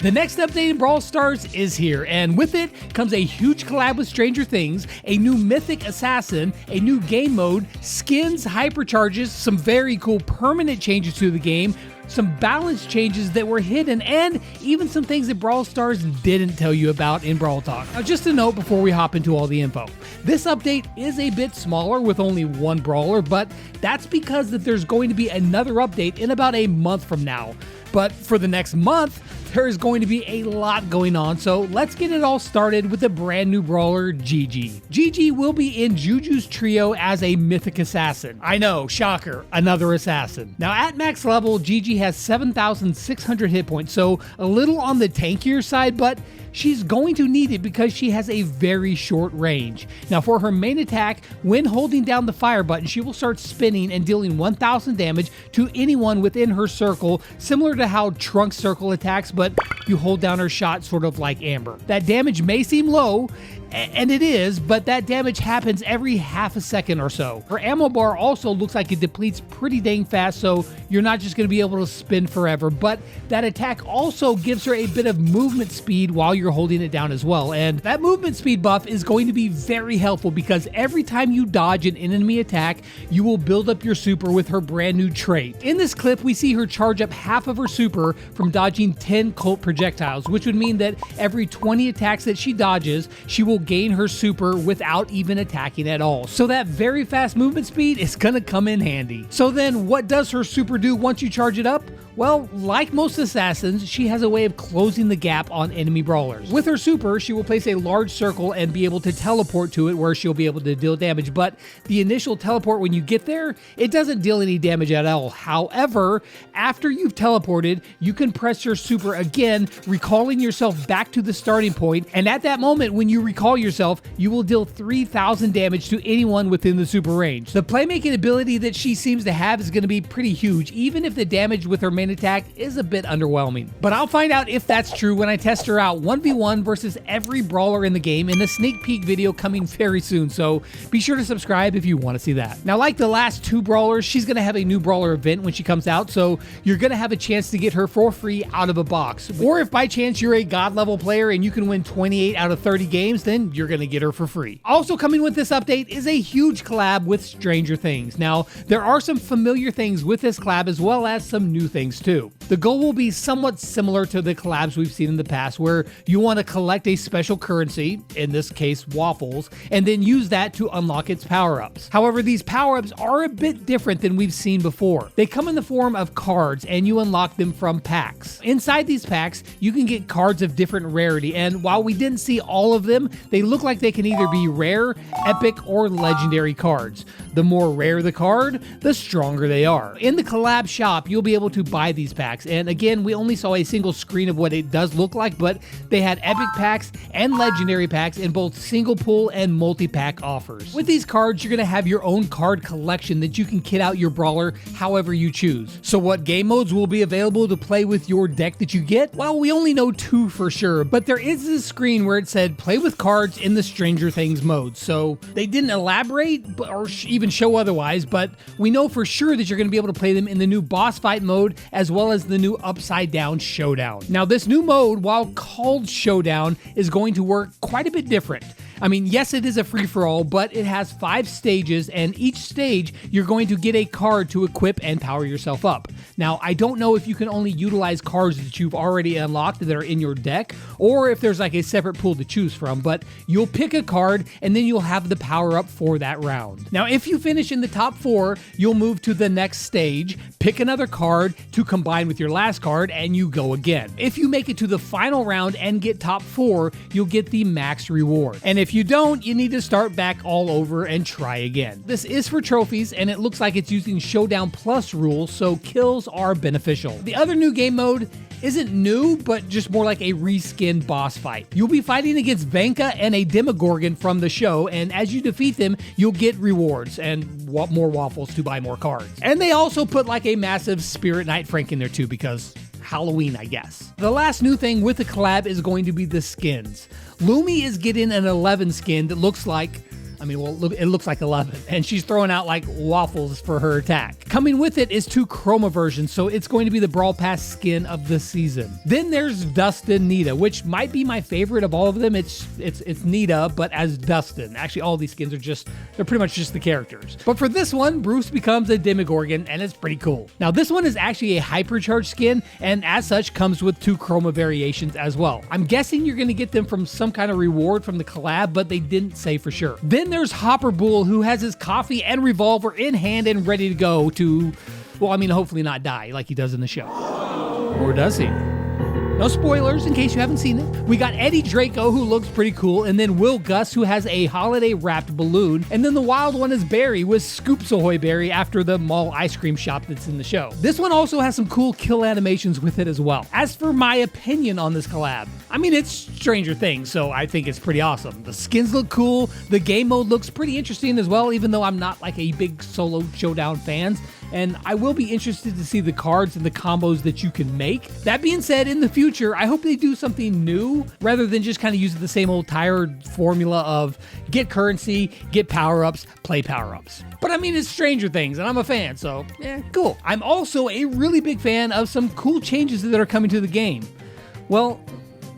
The next update in Brawl Stars is here, and with it comes a huge collab with Stranger Things, a new mythic assassin, a new game mode, skins, hypercharges, some very cool permanent changes to the game, some balance changes that were hidden, and even some things that Brawl Stars didn't tell you about in Brawl Talk. Now, just a note before we hop into all the info. This update is a bit smaller with only one brawler, but that's because that there's going to be another update in about a month from now. But for the next month, there's going to be a lot going on, so let's get it all started with the brand new brawler, Gigi. Gigi will be in Juju's trio as a mythic assassin. I know, shocker, another assassin. Now at max level, Gigi has 7,600 hit points, so a little on the tankier side, but she's going to need it because she has a very short range. Now for her main attack, when holding down the fire button, she will start spinning and dealing 1,000 damage to anyone within her circle, similar to how Trunk's circle attacks, but you hold down her shot sort of like Amber. That damage may seem low, and it is, but that damage happens every half a second or so. Her ammo bar also looks like it depletes pretty dang fast, so you're not just going to be able to spin forever, but that attack also gives her a bit of movement speed while you're holding it down as well, and that movement speed buff is going to be very helpful because every time you dodge an enemy attack, you will build up your super with her brand new trait. In this clip, we see her charge up half of her super from dodging 10 Colt projectiles, which would mean that every 20 attacks that she dodges, she will gain her super without even attacking at all. So that very fast movement speed is gonna come in handy. So then what does her super do once you charge it up? Well, like most assassins, she has a way of closing the gap on enemy brawlers. With her super, she will place a large circle and be able to teleport to it where she'll be able to deal damage, but the initial teleport when you get there, it doesn't deal any damage at all. However, after you've teleported, you can press your super again, recalling yourself back to the starting point, and at that moment when you recall yourself, you will deal 3,000 damage to anyone within the super range. The playmaking ability that she seems to have is going to be pretty huge, even if the damage with her main attack is a bit underwhelming. But I'll find out if that's true when I test her out 1v1 versus every brawler in the game in a sneak peek video coming very soon, so be sure to subscribe if you want to see that. Now, like the last two brawlers, she's going to have a new brawler event when she comes out, so you're going to have a chance to get her for free out of a box. Or if by chance you're a god level player and you can win 28 out of 30 games, then you're going to get her for free. Also coming with this update is a huge collab with Stranger Things. Now, there are some familiar things with this collab as well as some new things too. The goal will be somewhat similar to the collabs we've seen in the past, where you want to collect a special currency, in this case waffles, and then use that to unlock its power-ups. However, these power-ups are a bit different than we've seen before. They come in the form of cards and you unlock them from packs. Inside these packs, you can get cards of different rarity, and while we didn't see all of them, they look like they can either be rare, epic, or legendary cards. The more rare the card, the stronger they are. In the collab shop, you'll be able to buy these packs, and again, we only saw a single screen of what it does look like, but they had epic packs and legendary packs in both single pull and multi-pack offers. With these cards, you're going to have your own card collection that you can kit out your brawler however you choose. So what game modes will be available to play with your deck that you get? Well, we only know two for sure, but there is this screen where it said play with cards in the Stranger Things mode, so they didn't elaborate or even show otherwise, but we know for sure that you're going to be able to play them in the new boss fight mode as well as the new upside down showdown. Now this new mode, while called showdown, is going to work quite a bit different. I mean, yes, it is a free-for-all, but it has 5 stages, and each stage you're going to get a card to equip and power yourself up. Now, I don't know if you can only utilize cards that you've already unlocked that are in your deck, or if there's like a separate pool to choose from, but you'll pick a card and then you'll have the power-up for that round. Now, if you finish in the top 4, you'll move to the next stage, pick another card to combine with your last card, and you go again. If you make it to the final round and get top 4, you'll get the max reward. And if you don't, you need to start back all over and try again. This is for trophies, and it looks like it's using Showdown Plus rules, so kills are beneficial. The other new game mode isn't new, but just more like a reskinned boss fight. You'll be fighting against Vanka and a Demogorgon from the show, and as you defeat them, you'll get rewards and more waffles to buy more cards. And they also put like a massive Spirit Night Frank in there too, because Halloween, I guess. The last new thing with the collab is going to be the skins. Lumi is getting an 11 skin that looks like I mean, well, look, it looks like 11. And she's throwing out like waffles for her attack. Coming with it is 2 chroma versions, so it's going to be the Brawl Pass skin of the season. Then there's Dustin Nita, which might be my favorite of all of them. It's Nita, but as Dustin. Actually, all these skins they're pretty much just the characters. But for this one, Bruce becomes a Demogorgon, and it's pretty cool. Now, this one is actually a Hypercharge skin, and as such, comes with 2 chroma variations as well. I'm guessing you're going to get them from some kind of reward from the collab, but they didn't say for sure. Then there's Hopper Bull, who has his coffee and revolver in hand and ready to go to, well, I mean, hopefully not die like he does in the show. Or does he? No spoilers in case you haven't seen it. We got Eddie Draco, who looks pretty cool, and then Will Gus, who has a holiday wrapped balloon, and then the wild one is Barry with Scoops Ahoy Berry after the mall ice cream shop that's in the show. This one also has some cool kill animations with it as well. As for my opinion on this collab, I mean, it's Stranger Things, so I think it's pretty awesome. The skins look cool, the game mode looks pretty interesting as well, even though I'm not like a big solo showdown fan. And I will be interested to see the cards and the combos that you can make. That being said, in the future, I hope they do something new rather than just kind of using the same old tired formula of get currency, get power-ups, play power-ups. But I mean, it's Stranger Things, and I'm a fan, so yeah, cool. I'm also a really big fan of some cool changes that are coming to the game. Well,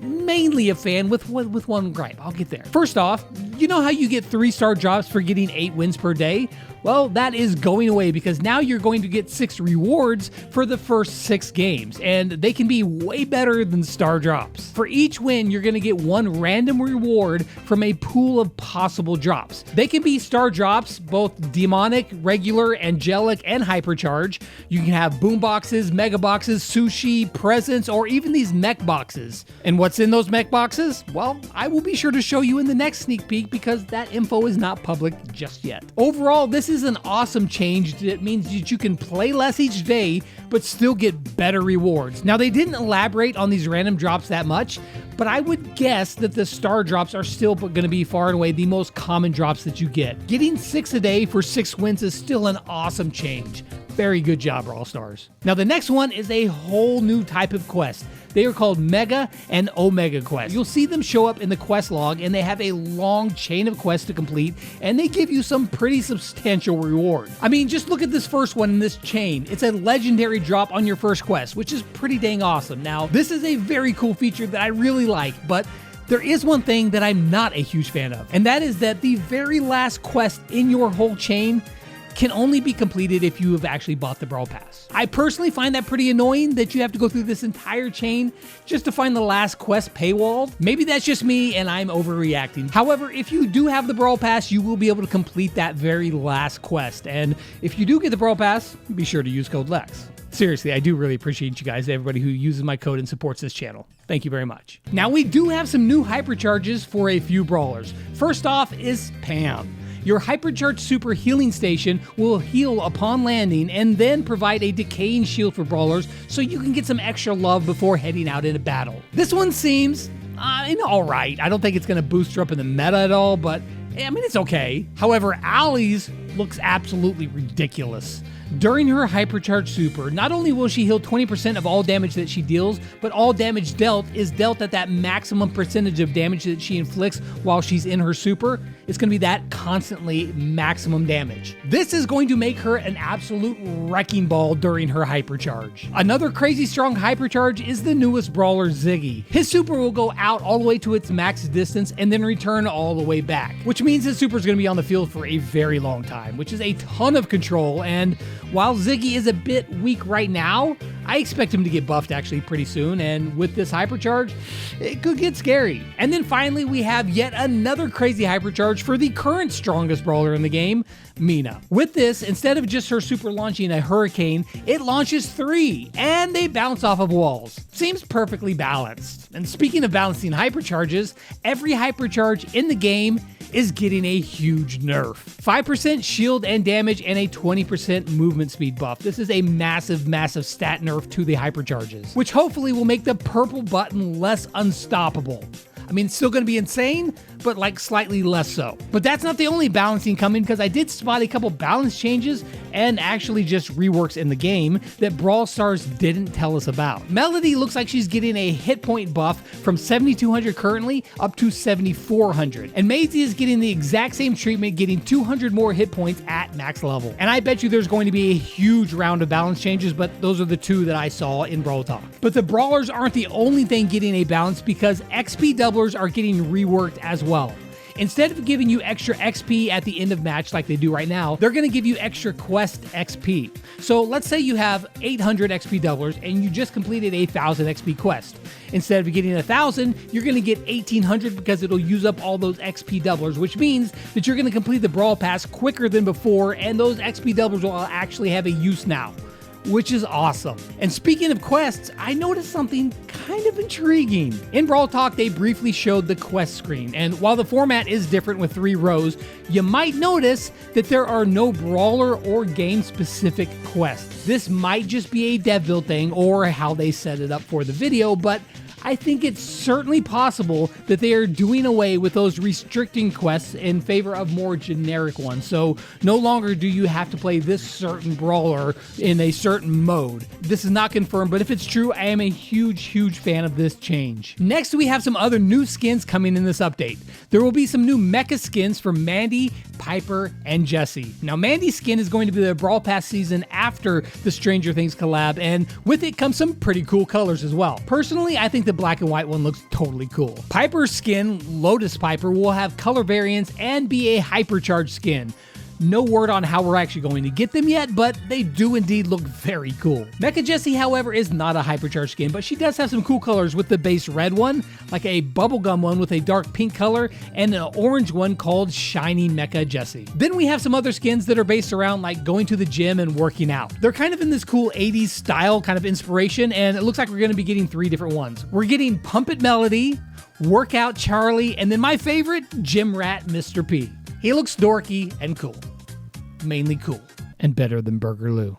mainly a fan with one gripe. I'll get there. First off, you know how you get 3-star drops for getting 8 wins per day? Well, that is going away because now you're going to get 6 rewards for the first 6 games, and they can be way better than star drops. For each win, you're going to get 1 random reward from a pool of possible drops. They can be star drops, both demonic, regular, angelic, and hypercharge. You can have boom boxes, mega boxes, sushi, presents, or even these mech boxes. And what's in those mech boxes? Well, I will be sure to show you in the next sneak peek because that info is not public just yet. Overall, this is an awesome change that means that you can play less each day, but still get better rewards. Now, they didn't elaborate on these random drops that much, but I would guess that the star drops are still going to be far and away the most common drops that you get. Getting 6 a day for 6 wins is still an awesome change. Very good job, Brawl Stars. Now, the next one is a whole new type of quest. They are called Mega and Omega quests. You'll see them show up in the quest log, and they have a long chain of quests to complete, and they give you some pretty substantial reward. I mean, just look at this first one in this chain. It's a legendary drop on your first quest, which is pretty dang awesome. Now, this is a very cool feature that I really like, but there is one thing that I'm not a huge fan of, and that is that the very last quest in your whole chain can only be completed if you have actually bought the Brawl Pass. I personally find that pretty annoying that you have to go through this entire chain just to find the last quest paywalled. Maybe that's just me and I'm overreacting. However, if you do have the Brawl Pass, you will be able to complete that very last quest. And if you do get the Brawl Pass, be sure to use code LEX. Seriously, I do really appreciate you guys, everybody who uses my code and supports this channel. Thank you very much. Now, we do have some new hypercharges for a few brawlers. First off is Pam. Your Hypercharge Super Healing Station will heal upon landing and then provide a decaying shield for brawlers so you can get some extra love before heading out into battle. This one seems alright. I don't think it's going to boost her up in the meta at all, but I mean, it's okay. However, Allie's looks absolutely ridiculous. During her Hypercharge Super, not only will she heal 20% of all damage that she deals, but all damage dealt is dealt at that maximum percentage of damage that she inflicts while she's in her Super. It's going to be that constantly maximum damage. This is going to make her an absolute wrecking ball during her Hypercharge. Another crazy strong Hypercharge is the newest brawler, Ziggy. His Super will go out all the way to its max distance and then return all the way back, which means his Super is going to be on the field for a very long time, which is a ton of control. And while Ziggy is a bit weak right now, I expect him to get buffed actually pretty soon, and with this Hypercharge, it could get scary. And then finally, we have yet another crazy Hypercharge for the current strongest brawler in the game, Mina. With this, instead of just her Super launching a hurricane, it launches 3, and they bounce off of walls. Seems perfectly balanced. And speaking of balancing Hypercharges, every Hypercharge in the game is getting a huge nerf. 5% shield and damage and a 20% movement speed buff. This is a massive, massive stat nerf to the Hypercharges, which hopefully will make the purple button less unstoppable. I mean, it's still going to be insane, but like slightly less so. But that's not the only balancing coming, because I did spot a couple balance changes and actually just reworks in the game that Brawl Stars didn't tell us about. Melody looks like she's getting a hit point buff from 7,200 currently up to 7,400. And Maisie is getting the exact same treatment, getting 200 more hit points at max level. And I bet you there's going to be a huge round of balance changes, but those are the two that I saw in Brawl Talk. But the Brawlers aren't the only thing getting a balance, because XP doublers are getting reworked as well. Instead of giving you extra XP at the end of match like they do right now, they're going to give you extra quest XP. So let's say you have 800 XP doublers and you just completed a 1,000 XP quest. Instead of getting 1,000, you're going to get 1,800 because it'll use up all those XP doublers, which means that you're going to complete the Brawl Pass quicker than before, and those XP doublers will actually have a use now, which is awesome. And speaking of quests, I noticed something kind of intriguing. In Brawl Talk, they briefly showed the quest screen, and while the format is different with 3 rows, you might notice that there are no brawler or game-specific quests. This might just be a dev build thing or how they set it up for the video, but I think it's certainly possible that they are doing away with those restricting quests in favor of more generic ones. So no longer do you have to play this certain brawler in a certain mode. This is not confirmed, but if it's true, I am a huge fan of this change. Next, we have some other new skins coming in this update. There will be some new mecha skins for Mandy, Piper, and Jessie. Now, Mandy's skin is going to be the Brawl Pass season after the Stranger Things collab, and with it comes some pretty cool colors as well. Personally, I think the black and white one looks totally cool. Piper's skin, Lotus Piper, will have color variants and be a Hypercharge skin. No word on how we're actually going to get them yet, but they do indeed look very cool. Mecha Jessie, however, is not a Hypercharge skin, but she does have some cool colors with the base red one, like a bubblegum one with a dark pink color, and an orange one called Shiny Mecha Jessie. Then we have some other skins that are based around like going to the gym and working out. They're kind of in this cool 80s style kind of inspiration, and it looks like we're going to be getting 3 different ones. We're getting Pump It Melody, Workout Charlie, and then my favorite, Gym Rat Mr. P. He looks dorky and cool. Mainly cool. And better than Burger Lou.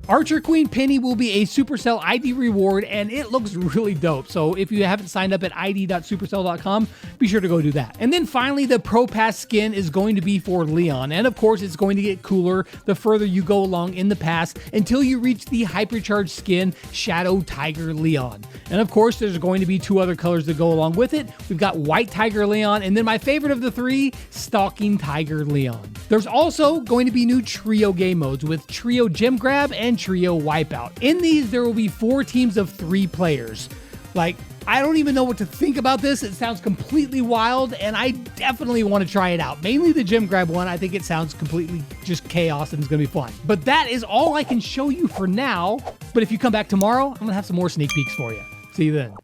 Archer Queen Penny will be a Supercell ID reward, and it looks really dope. So if you haven't signed up at id.supercell.com, be sure to go do that. And then finally, the Pro Pass skin is going to be for Leon. And of course, it's going to get cooler the further you go along in the pass until you reach the Hypercharge skin, Shadow Tiger Leon. And of course, there's going to be 2 other colors that go along with it. We've got White Tiger Leon, and then my favorite of the 3, Stalking Tiger Leon. There's also going to be new trio game modes with Trio Gem Grab and Trio Wipeout. In these, there will be 4 teams of 3 players. Like, I don't even know what to think about this. It sounds completely wild, and I definitely want to try it out. Mainly the Gem Grab one. I think it sounds completely just chaos and it's going to be fun. But that is all I can show you for now. But if you come back tomorrow, I'm going to have some more sneak peeks for you. See you then.